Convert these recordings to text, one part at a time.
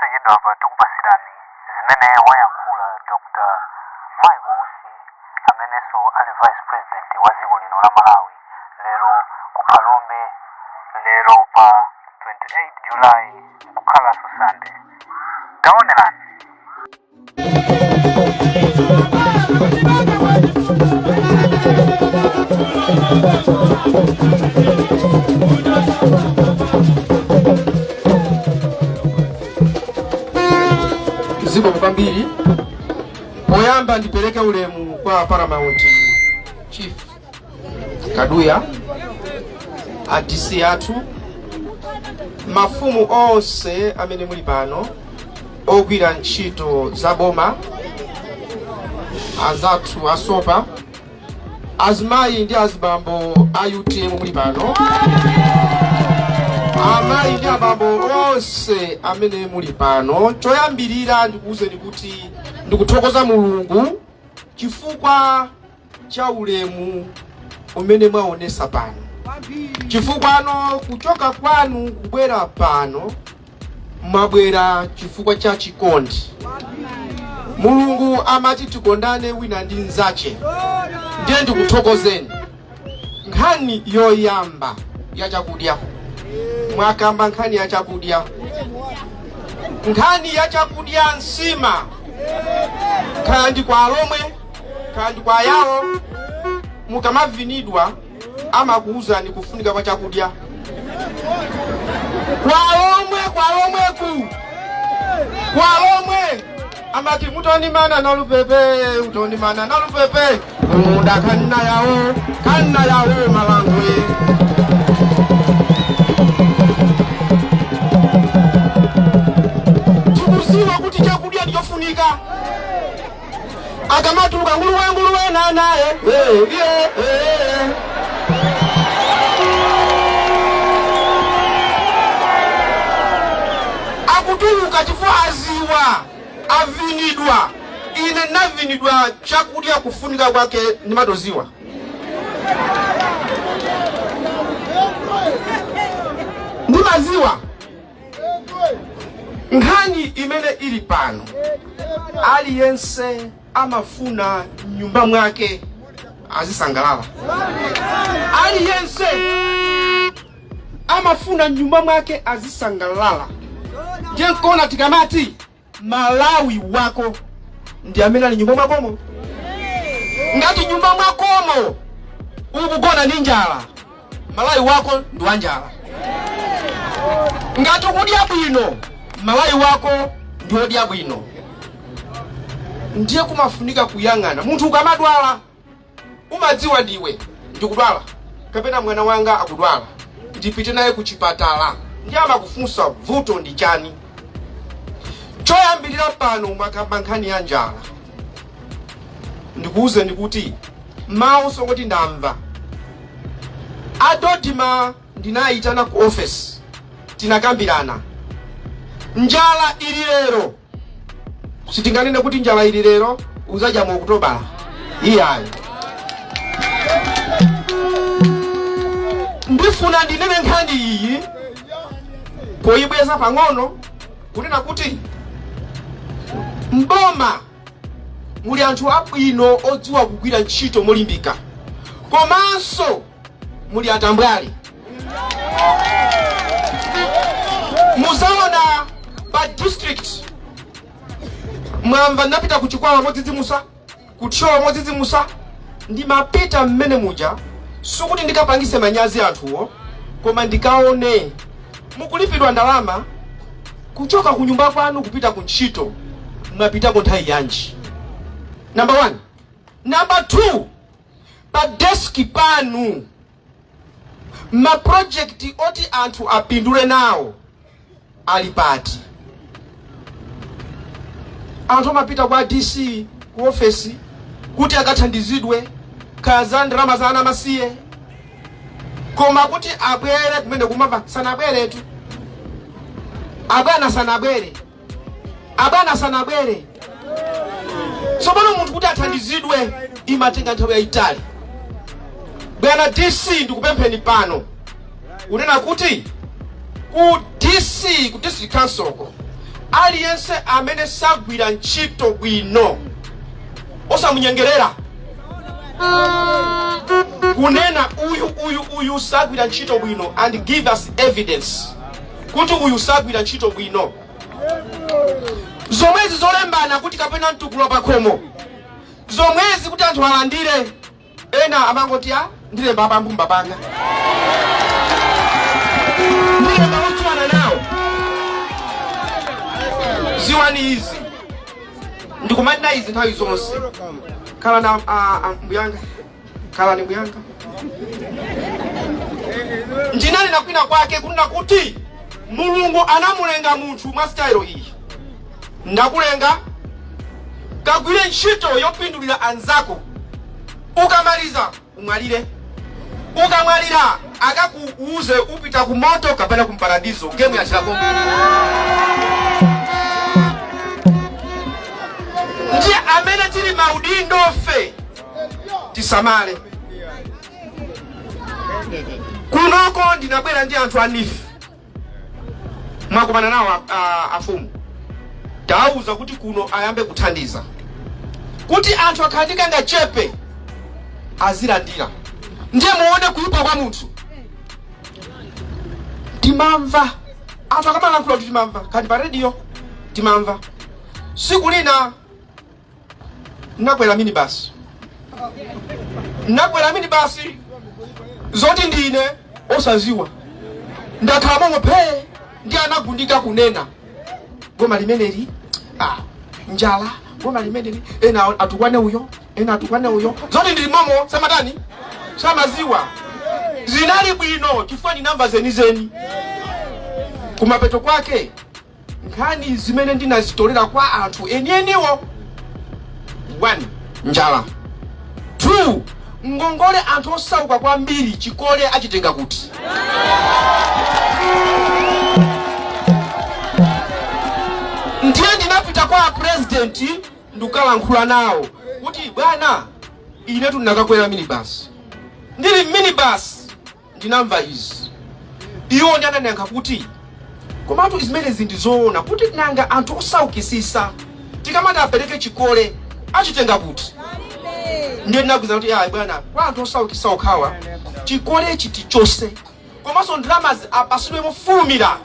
sayidwa tukupasirani zimene wayankhula Dr. Mike Ousi amenenso ali Vice President wa dziko lino la Malawi lero ku Phalombe lero pa 28 July kukhala Sunday. Taonerani. Zibo kwambiri poyamba ndipeleke ulemu kwa Paramount Chief Kaduya adisi athu mafumu onse amene muli pano ogwira ntchito za boma azathu asopa azimayi ndi azibambo a UTM muli pano amayi ndi abambo onse amene muli pano. Choyambirira ndikuwuzeni kuti ndikuthokoza Mulungu chifukwa cha ulemu umene mwaonesa pano, chifukwa kuchoka kwanu kubwera pano mwabwera chifukwa cha chikondi. Mulungu amati tikondane wina ndi nzache. Ndiye ndikuthokozeni. Nkhani yoyamba ya chakudya mwakamba nkhani ya chakudya, nkhani ya chakudya nsima kandi kwa alomwe kandi kwa yawo mukamavinidwa amakuuzani kufunika kwa chakudya kwa alomwe amati mutondimana na lupepe munda kanna yawo malangwe. Tukuziwa kuti chakudya ndichofunika. Akamatuluka nguluwe naye akutuluka chifukwa aziwa avinidwa. Ine navinidwa chakudya kufunika kwake ndimatoziwa. Ndimaziwa nkhani imene ili pano aliyense amafuna nyumba mwake azisangalala. Aliyense amafuna nyumba mwake azisangalala. Je, nkona tikamati Malawi wako ndi amene ali nyumba mwakomo? Ngati nyumba mwakomo ukugona ndi njala, Malawi wako ndi wanjala. Ngati ukudya bwino, Malawi wako ndi odya bwino. Ndiye kumafunika kuyang'ana. Munthu ukamadwala umadziwa ndiwe ndikudwala kapena mwana wanga akudwala ndipite naye ku chipatala, ndiye amakufunsa vuto ndi chani. Choyambirira pano mwakamba nkhani ya njala. Ndikuuze ndikuti mawu sokoti ndamva adodima ndinayitana ku office tinakambirana njala ili lero. Sitinganene kuti njala ili lero uzaja mu Oktoba iyayi. Ndifuna ndinene nkhani iyi poyibweza pang'ono kunena kuti mboma muli anthu abwino odziwa kugwira ntchito molimbika, komanso muli atambwali. Muzaona pa district mwamva napita kuchikwawa modzidzimusa kuthyowa modzidzimusa ndi mapita mmene muja sukuti ndikapangise manyazi anthuwo, koma ndikaone mukulipidwa ndalama kuchoka ku nyumba kwanu kupita ku ntchito mwapita ku nthawi yanji. Number 1. Number 2, pa deski panu ma project oti anthu apindule nawo alipati. Anthu amapita kwa DC ku office kuti akathandizidwe kaza ndalama za ana masiye, koma kuti abwere kumene kumava sanabweretu. Abana sanabwere. Tsopano munthu kuti athandizidwe imatenga nthawi yayitali. Bwana DC ndikupempheni pano unena kuti ku DC ku district council aliyense amene sagwira ntchito bwino osamunyengerera kunena uyu sagwira ntchito bwino and give us evidence kuti uyu sagwira ntchito bwino. Zomwezi zolembana kuti kapena mtukula pakhomo, zomwezi kuti anthu alandire, ena amangoti ndilemba pambumba panga, ndilemba otswana nawo. Ziwani izi ndikumanena izi nthawi zonse. Kala na mbuyanga, kala ni mbuyanga. Njinali nakwina kwake kunena kuti Mulungu anamulenga munthu mwa style iyi. Ndakulenga kagwire ntchito yopindulira anzako, ukamaliza umwalire, ukamwalira akakuuze upita ku moto kapena ku paradiso. Game ya chilako ndiye amene tili maudindo fe tisamale. Kunoko ndinabwera ndi anthu anifu mwakumana nawo afumu, tauza kuti kuno ayambe kuthandiza kuti anthu akhatika ngachepe azilandira. Ndiye muone kuipa kwa munthu. Timamva anthu akamalankhula kuti timamva, kati pa radio timamva. Siku lina nakwera minibus, zoti ndine osaziwa ndakhala momwe phe ndi anagundika kunena goma limeneli njala, goma limeneli ena atukwane uyo, ena atukwane uyo, zoti ndili momo samatani samaziwa. Zinali bwino chifukwa ndinamva zenizeni. Kumapeto kwake nkhani zimene ndinazitolera kwa anthu enieniwo: 1. Njala. 2. Ngongole anthu osauka kwambiri chikole achitenga kuti. Ndiye ndinapita kwa president ndikalankhula nawo kuti bwana ine tunakakwera minibus. Ndili minibus ndinamva izi. Iwo ndi ananyankha kuti komatu izimene zindizoona kuti nanga anthu osaukisisa tikamata apereke chikole achitenga kuti. Ndiye ndinakuza kuti bwana kwa anthu osaukisa okhawa chikole chiti chose komanso ndalama apasidwe mofulumira.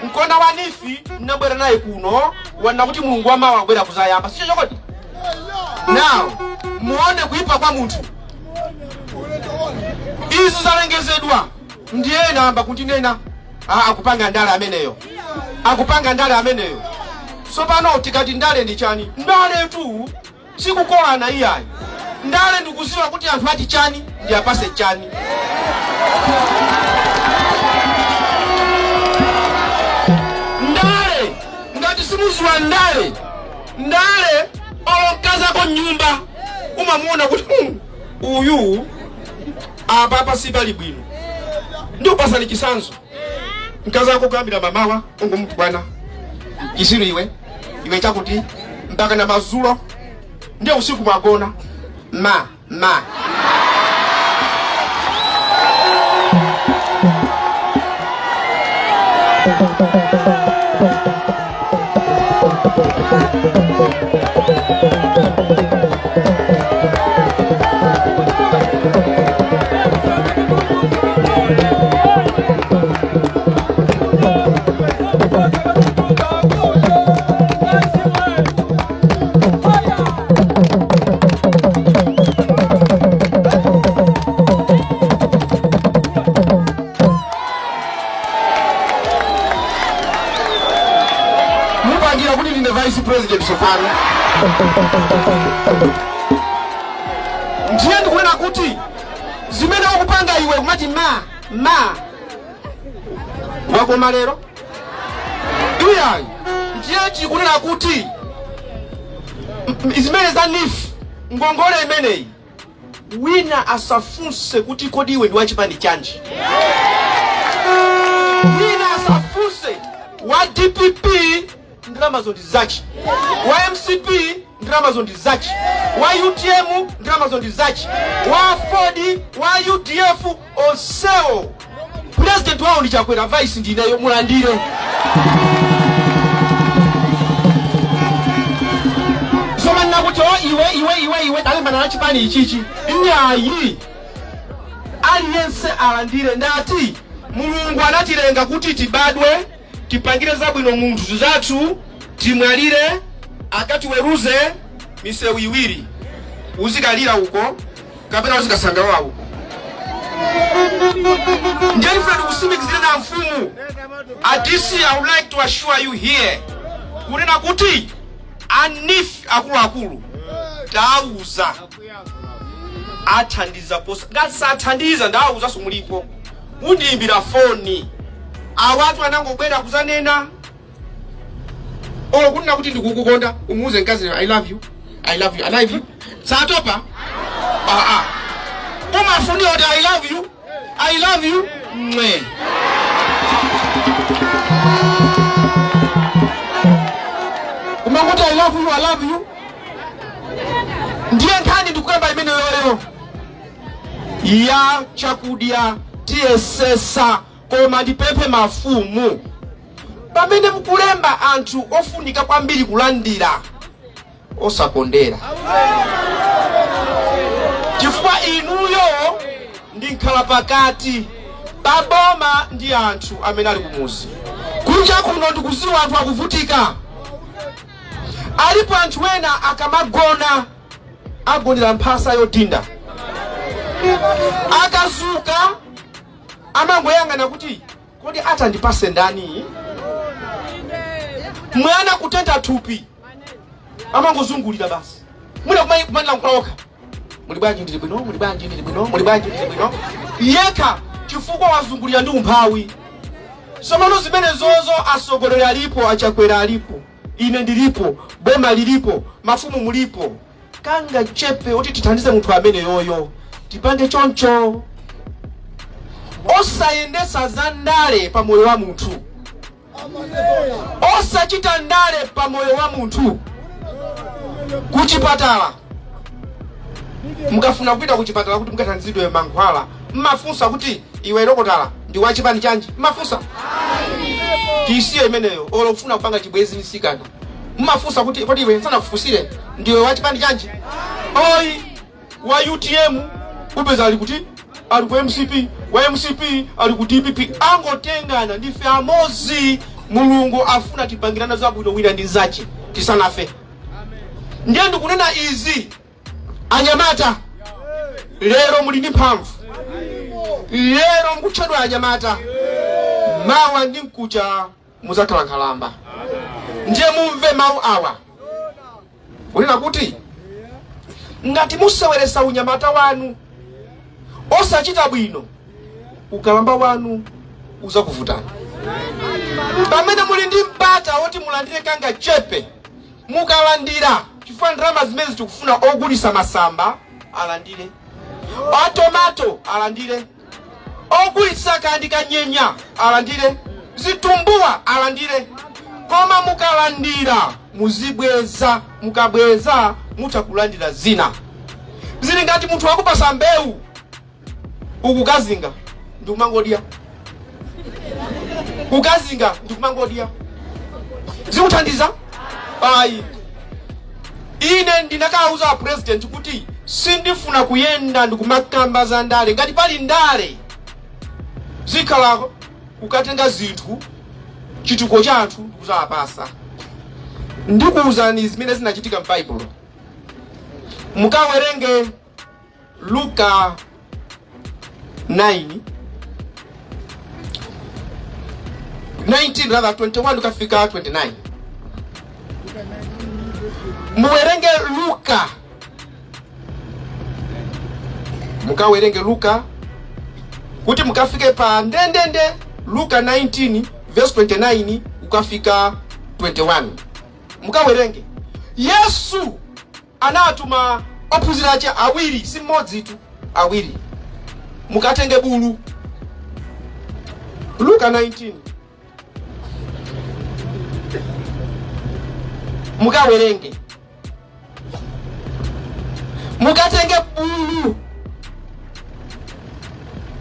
Mkonda wanifi nabwera naye kuno wana kuti Mulungu wamawa abwera kuzayamba. Sicho chokoti? Now muone kuipa kwa munthu. Izi zalengezedwa. Ndiye namba kuntinena akupanga ndale ameneyo, akupanga ndale ameneyo. So pano tikati ndale ndi chani? Ndale tu sikukola na iyayi. Ndale ndikuziwa kuti anthu ati chani ndi apase chani. Ndale ngati simuziwa ndale olokaza kwa nyumba umamuona kuti uyu apa sipali bwino. Ndio pasani chisanzo. Nkaza kugambira mamawa ungumutu bwana isiru iwe chakuti mpaka na mazulo ndio usiku magona ma President Sofano. Ndiye ndikunena kuti zimene wakupanga iwe kumati ma wako malero iyayi. Ndiye chikunena kuti zimene za nifu ngongole imeneyi wina asafunse kuti kodi iwe ndi wachipani chanji. Wina asafunse wa DPP ndalama zondi zachi, wa MCP ndalama zondi zachi, wa UTM ndalama zondi zachi, wa Ford, wa UDF onsewo president wao ndi Chakwera, vice ndineyo mulandire. iwe talemba na chipani ichichi inyayi aliyense alandire ndati Mulungu anatilenga kuti tibadwe tipangire zabwino munthu zathu timwalire akatiweruze misewu iwiri uzikalira uko kapena uzikasangalala uko. Ndiye Fred kusimikizira na mfumu adisi. I would like to assure you here kunena kuti anifi akulu dauza athandiza posa ngati sathandiza ndauza sumulipo undiimbira foni awatu anangobwera kuzanena kunena kuti ndikukukonda umuze nkazi I love you I love you I love you satopa umafuni oti I love you I love you mwe umakuti I love you ndiye nkhani ndikuyamba imene yoyo ya chakudya tiyesesa koma ndipepe mafumu pamene mukulemba anthu ofunika kwambiri kulandira osakondera chifukwa inuyo ndi nkhala pakati paboma ndi anthu amene ali kumuzi kunja kuno ndikuziwa anthu akuvutika. Alipo anthu ena akamagona agonera mphasa yotinda akazuka amangoyangana kuti kodi atandipase ndani mwana kutenda thupi amangozungulira basi mwina kumanira nkulaoka muli bwanji ndili bwino muli bwanji ndili bwino muli bwanji ndili bwino yeka chifukwa wazungulira ndi umphawi. Somano zimene zozo asogolera alipo achakwera alipo ine ndilipo boma lilipo mafumu mulipo kanga chepe oti tithandize munthu amene yoyo tipange choncho osayendesa za ndale pa moyo wa munthu osachita ndale pa moyo wa munthu. Kuchipatala mukafuna kupita kuchipatala kuti mukathandizidwe mankhwala mmafunsa kuti iwe dokotala ndi wachipani chanji mmafunsa tisiye imeneyo olo kufuna kupanga chibwezi misikana mmafunsa kuti poti iwe sana kufusire ndiwe wachipani chanji oi wa UTM upeza ali kuti ali ku MCP wa MCP ali ku DPP angotengana ndife amozi. Mulungu afuna tipangirana zabwino wina ndi zache tisanafe. Ndiye ndikunena izi anyamata lero muli ndi mphamvu lero mkutchedwa anyamata mawa ndi mkucha muzakhala nkhalamba. Ndiye mumve mawu awa kunena kuti ngati museweresa unyamata wanu osachita bwino ukalamba wanu uzakuvutana. Pamene muli ndi mpata woti mulandire kanga chepe mukalandira chifukwa ndalama zimene tikufuna ogulisa masamba alandire tomato alandire ogulisa kandi kanyenya alandire zitumbuwa alandire koma mukalandira muzibweza mukabweza mutakulandira zina zili ngati munthu wakupasa mbewu ukukazinga ndikumangodya kukazinga ndikumangodya zikuthandiza ayi. Ine ndinakauza president kuti sindifuna kuyenda ndikumakamba za ndale ngati pali ndale zikhala kukatenga zinthu chituko cha anthu kuzapasa. Ndikuuzani zimene zinachitika m'Bible mukawerenge Luka 19 rather 21 ukafika 29. Muwerenge Luka mukawerenge Luka kuti mukafike pa ndendende Luka 19 verse 29 ukafika 21. Mukawerenge Yesu anatuma ophunzira ache awiri si mmodzi tu awiri mukatenge bulu. Luka 19 mukawerenge mukatenge bulu.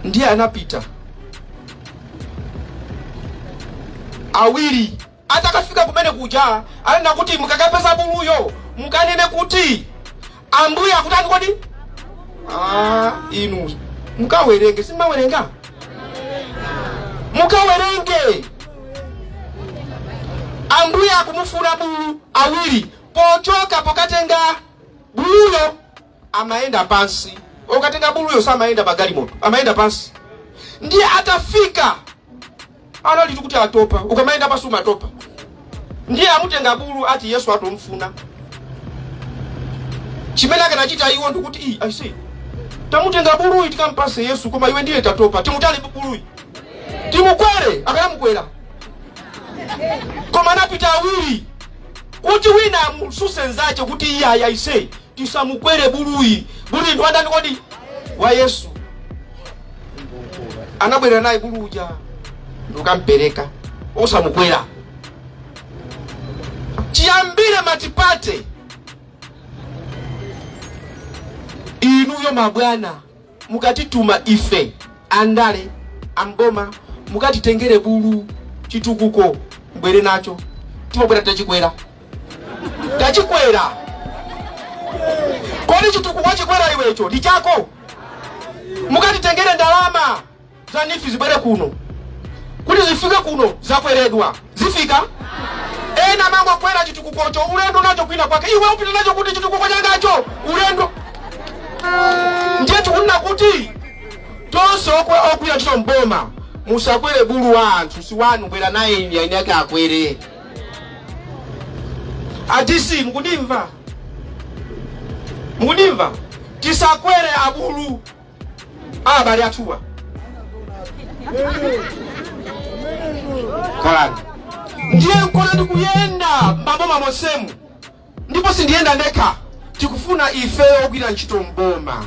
Ndiye anapita awiri atakafika kumene kuja anena kuti mukakapeza buluyo mukanene kuti ambuye akutani kodi inu mukawerenge simawerenga mukawerenge ambuye akumufuna bulu awiri pochoka pokatenga buluyo amaenda pansi okatenga buluyo samaenda pagali moto amaenda pansi ndiye atafika anali tukuti atopa ukamaenda pansi umatopa ndiye amutenga bulu ati Yesu atomfuna chimene akanachita iwo ndikuti aisi tamutenga bulu itikampase Yesu koma iwe ndiye tatopa timutali bulu timukwere akanamukwera koma napita awiri kuti wina mususe nzache kuti iya aise tisamukwere buluyi buluyi ndo andani kodi wa Yesu anabwera naye buluja ndokampereka osamukwera chiyambire matipate inuyo mabwana mukatituma ife andale amboma mukatitengere bulu chitukuko mbwere nacho timabwera tachikwera kodi chitukuko chikwera iwecho ndi chako mukatitengere ndalama za nifi zibwere kuno kuti zifike kuno zakweredwa zifika ena mambo kwera chitukukocho ulendo nacho kwina kwake iwe upita nacho kuti chitukuko changacho ulendo ndiye tikunena kuti tonse okuya ntchito mboma musakwere bulu wa anthu si wanu bwera naye yaini yake akwere adisi mukundimva tisakwere abulu abali atuwa kalani ndiye nkona ndikuyenda mbaboma mosemu ndipo sindiyenda ndekha tikufuna ife ogwira ntchito mboma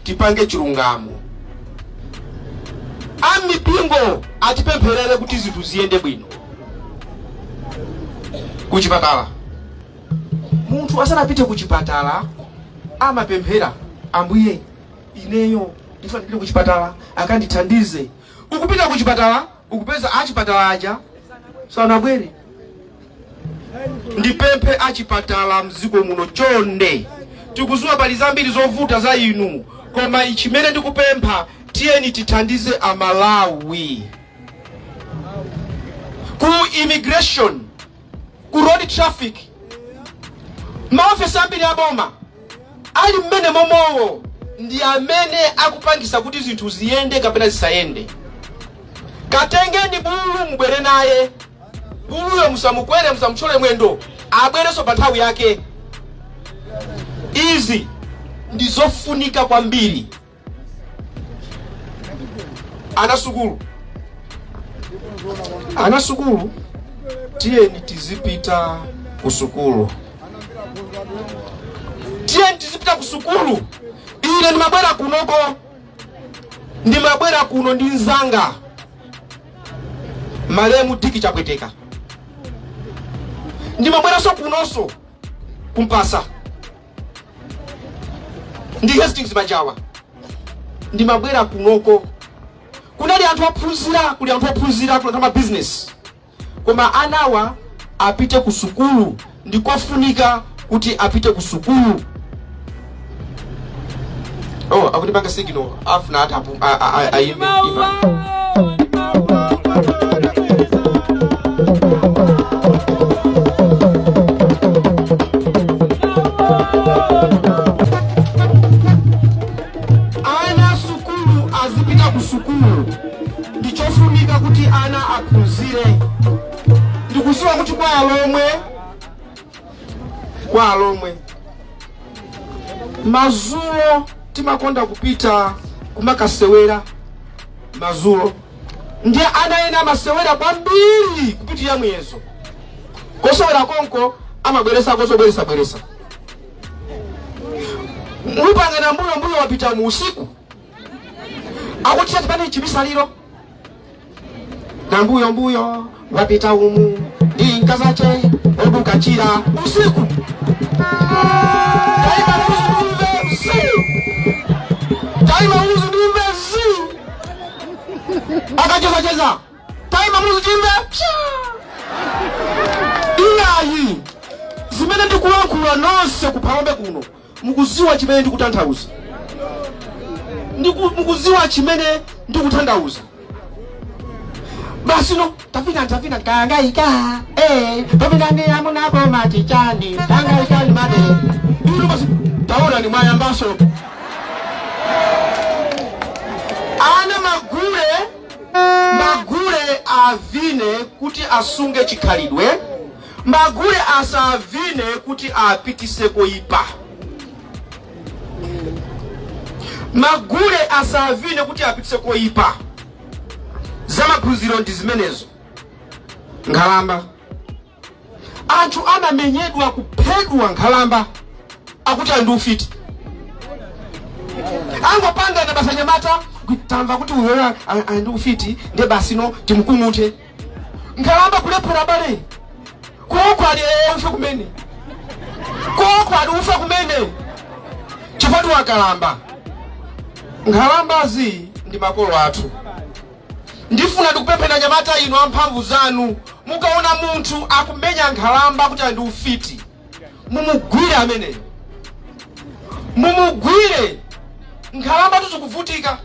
tipange chilungamo amipingo atipempherere kuti zinthu ziyende bwino kuchipatala munthu asanapite kuchipatala amapemphera ambuye ineyo ndifuna ndipite kuchipatala akandithandize ukupita kuchipatala ukupeza achipatala aja sanabwere ndipemphe achipatala mziko muno chonde tikuzuwa pali zambiri zovuta za inu koma ichimene ndikupempha tiyeni tithandize amalawi ku immigration ku road traffic maofisa ambiri aboma ali mmene momowo ndi amene akupangisa kuti zinthu ziyende kapena zisayende katengeni bulu mubwere naye buluyo musamukwere musamuchole mwendo abwereso pa nthawi yake izi ndizofunika kwambiri anasukulu tiyeni tizipita kusukulu ine ndimabwera kunoko ndimabwera kuno ndi nzanga malemu Diki Chapweteka ndimabwera so kunonso kumpasa ndi Hastings Majawa ndimabwera kunoko kunali anthu ophunzira kunatama business koma anawa apite ku sukulu ndikofunika kuti apite ku sukulu akutipanga signal afuna atapu ayime ana sukulu azipita ku sukulu ndichofunika kuti ana aphunzire ndikuziwa kuti kwa alomwe mazulo timakonda kupita kumakasewera mazulo ndiye ana ena amasewera kwambiri kupitira muyezo kosewera konko amabweresa bweresa mwipangana mbuyo wapita mu usiku akuti atipane chibisaliro na mbuyo wapita umu ndi nkazache odukachira usiku taima uzu ndimve akacheza taima uzu ndimve ilayi zimene ndikulankhula nonse kuphalombe kuno mukuziwa chimene ndikutanthauza? Mukuziwa chimene ndikutanthauza? Basi no, tafina kangaika. Tafina ni amunapo matichani. Kangaika ni mate. Yulu basi, taona ni mayambaso. Ana magule avine kuti asunge chikhalidwe. Magule asavine kuti apitise koipa. Magule asavine kuti apitise koipa. Zamaphunziro ndi zimenezo. Nkhalamba. Anthu amamenyedwa kuphedwa nkhalamba akuti ndi ufiti. Angopanga na basa nyamata kutamva kuti uyoya ndi ufiti nde basi no timkumute. Nkhalamba kulephera bale. Koko ali ufa kumene. Koko ali ufa kumene. Chifatu wakalamba. Nkhalambazi ndi makolo athu. Ndifuna ndikupemphera nyamata ino amphamvu zanu, mukaona munthu akumenya nkhalamba kuti ndi ufiti, mumugwire ameneyo. Mumugwire. Nkhalamba tuzikuvutika.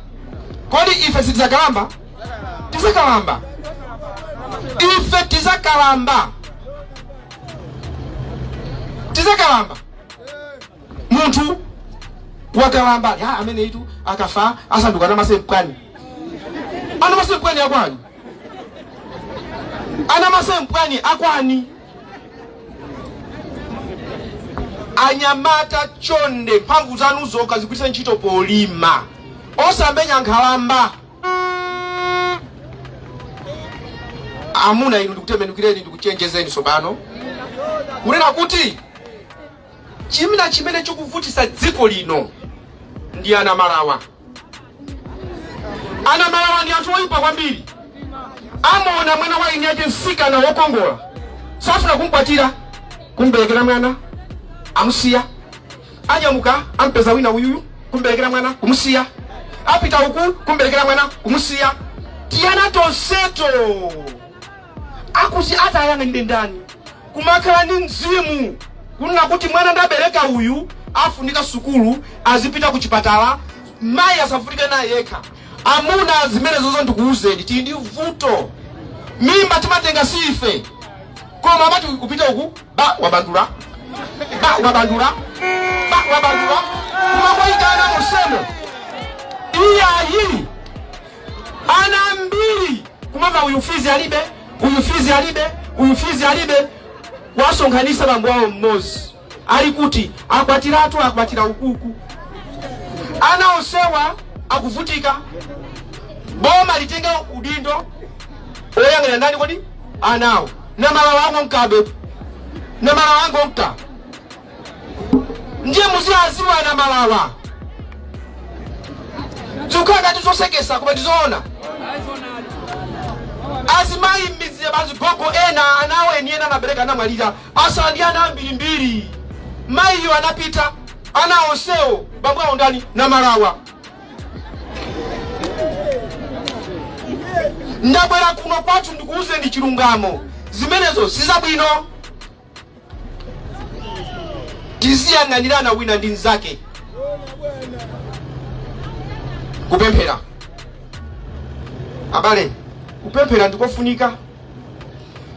Kodi ife sitizakalamba? Tizakalamba. Ife tizakalamba. Tizakalamba. Munthu wakalamba ya amene itu akafa asanduka na masempwani. Ana masempwani akwani? Ana masempwani akwani? Anyamata chonde mphamvu zanu zoka zigwiritsa ntchito polima. Osamenya nkhalamba. Amuna inu ndikutembenukireni ndikuchenjezeni sobano. Kunena kuti chimene chikuvutisa dziko lino ndi anamalawa. Anamalawa ndi anthu oyipa kwambiri. Amaona mwana wa ine ati msikana wokongola, safuna kumkwatira, kumberekera mwana, amusiya. Anyamuka ampeza wina uyuyu, kumberekera mwana, kumusiya. Apita uku, kumberekera mwana, kumusiya. Tiyana tonseto akuti atayang'anire ndani kumakhala ndi mzimu kunena kuti mwana ndabereka uyu afunika sukulu azipita ku chipatala, mayi asafutike naye yekha. Amuna zimene zozo ndikuuzeni tili ndi vuto. Mimba timatenga sife. Koma amati upita uku ba wabandula. Ba wabandula. Ba wabandula. Kumakoyikana musemo. Iyayi. Ana mbiri. Kumava uyufizi alibe. Uyufizi alibe. Uyufizi alibe. Wasonkhanisa bambo wawo mmozi. Ali kuti akwatiratu akwatira ukuku. Ana osewa akuvutika. Boma litenga udindo oyang'anira ndani kodi anawo. Namalawa wangu mkabe. Namalawa wangu mka. Ndiye muzi aziwa namalawa. Zukanga tuzosekesa kuba tizoona. Azimai mbizi ya bazi gogo ena anawe niena nabereka namalira. Asa ndiana mbili. Mai yu anapita. Ana oseo babu wa ndani namalawa. Ndabwera kuno kwathu ndikuuze ndi chilungamo. Zimenezo sizabwino. Tiziyang'anirana wina ndi nzake. Kupemphera. Abale, kupemphera ndikofunika.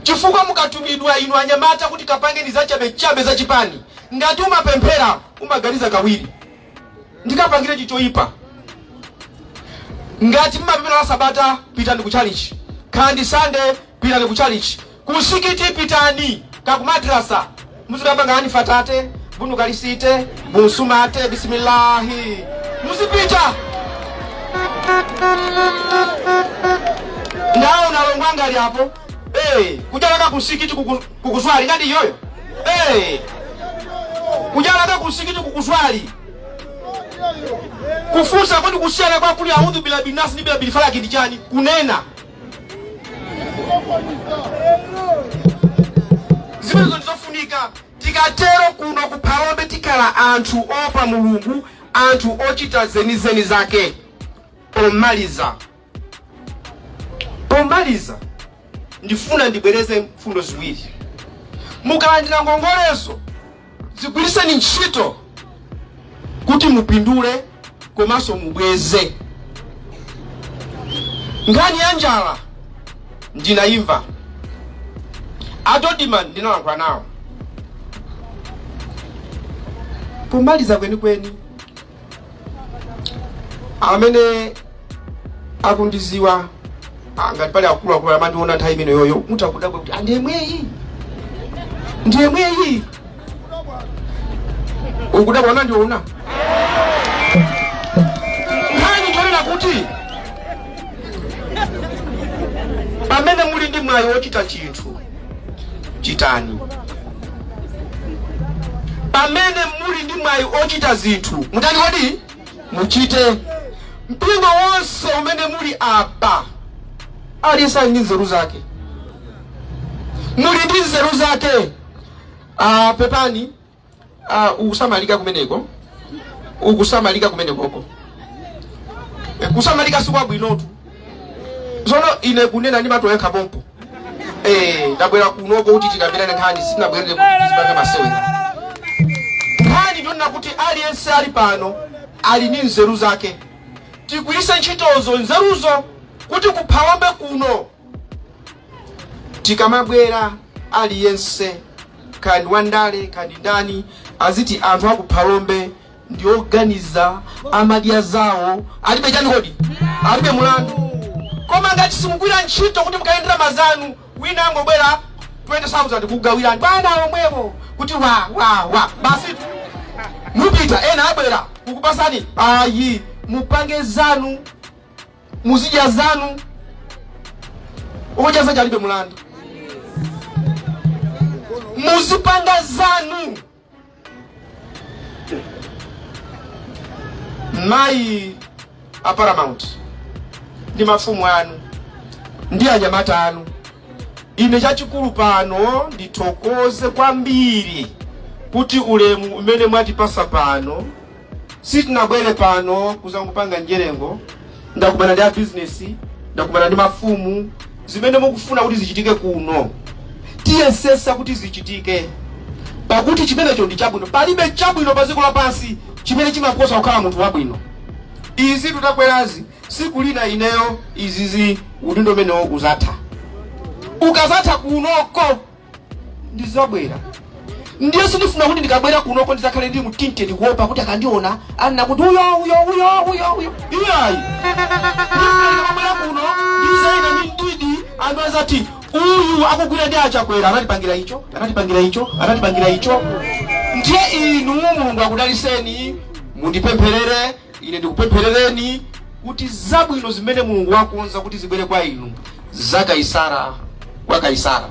Chifukwa mukatumidwa inu anyamata kuti kapange ni zachabe za chipani. Ngati umapemphera umaganiza kawiri. Ndikapangire chichoipa. Ngati mmapemphera la Sabata pitani ku church. Kandi Sunday pitani ku church. Kusikiti pitani kakumadrasa. Muzikapanga hani fatate, bunu kalisite, busumate bismillahi. Muzipita. Ndao nalongwanga ali hapo. Kujalaka kusikiti kukuswali ngati yoyo. Kujalaka kusikiti kukuswali. Kufusa kwani kusiana kwa kuli audhu bila binasi ni bila bilifala kindichani kunena. Zimezo nizofunika. Tikatero kuno kupalombe tikala anthu opa mulungu, anthu ochita zeni zake. Pomaliza ndifuna ndibwereze mfundo ziwiri. Mukalandira ngongolezo zigwiriseni ntchito kuti mupindule komanso mubweze. Nkhani ya njala ndinayimva, adodima ndinalankhula nawo. Kumaliza kwenikweni amene akundiziwa ngati pali akuluakulu amandiona nthawi imene yoyo mutakudabwa kuti ndiye mweyi ukudabwa nandiona. Nkhani ndionena kuti pamene muli ndi mwayi wochita chinthu chitani. Pamene muli ndi mwayi ochita zinthu mutani kodi muchite. Mpingo wonse umene muli apa aliyense ali ndi nzeru zake, muli ndi nzeru zake. Pepani ukusamalika kumeneko, ukusamalika kumenekoko, kusamalika sikwabwinotu. Zono ine kunena ndi matoyekha pompo ndabwera kunoko kuti tikambirane nkhani, sitinabwerere kuti tizipange masewera. Nkhani ndionena kuti aliyense ali pano ali ndi nzeru zake. Tigwiritse ntchitozo nzeruzo kuti kuphalombe kuno tikamabwera aliyense kandi wandale kandi ndani aziti anthu akuphalombe ndi oganiza amadya zawo, alibe chani kodi, alibe mulandu. Koma ngati simugwira ntchito kuti mukayendera mazanu, wina angobwera 20,000 kugawira bwana omwewo kuti wa basi mupita, ena abwera kukupasani ayi mupange zanu, muzidya zanu, ukojaza chalibe mulandu. Muzipanga zanu. Mayi a Paramount ndi mafumu anu ndi anyamata anu, ine chachikulu pano ndithokoze kwambiri kuti ulemu umene mwatipasa pano. Sitinabwere pano kuzangupanga njerengo, ndakumana ndi business, ndakumana ndi mafumu, zimene mukufuna kuti zichitike kuno tiyesesa kuti zichitike, pakuti chimenecho ndi chabwino. Palibe chabwino pa dziko lapansi chimene chimakosa kukhala munthu wabwino. Izi tutakwerazi siku lina ineyo izizi udindo menewo uzatha. Ukazatha kunoko ndizabwera. Ndiye sinifuna kuti ndikabwera kunoko ndizakhale ndi mtinte ndikuopa kuti akandiona ana kuti uyo iyayi. Ndikabwera kuno ndizaina ndidi anazati uyu akugwira ndi achakwera anatipangira icho. Ndiye inu Mulungu akudaliseni, mundipempherere, ine ndikupempherereni kuti zabwino zimene Mulungu wakonza kuti zibwere kwa inu, za Kaisara kwa Kaisara,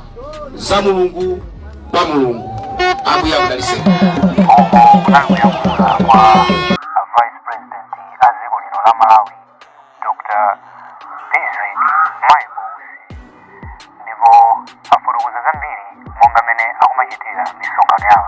za Mulungu kwa Mulungu. Ambuye akudaliseni. Kuyankhula kwa Vice President aziko lino la Malawi Dr. Patrick Maibusi, ndipo afotokoza zambiri monga mene akumachitira misonkhano yawo.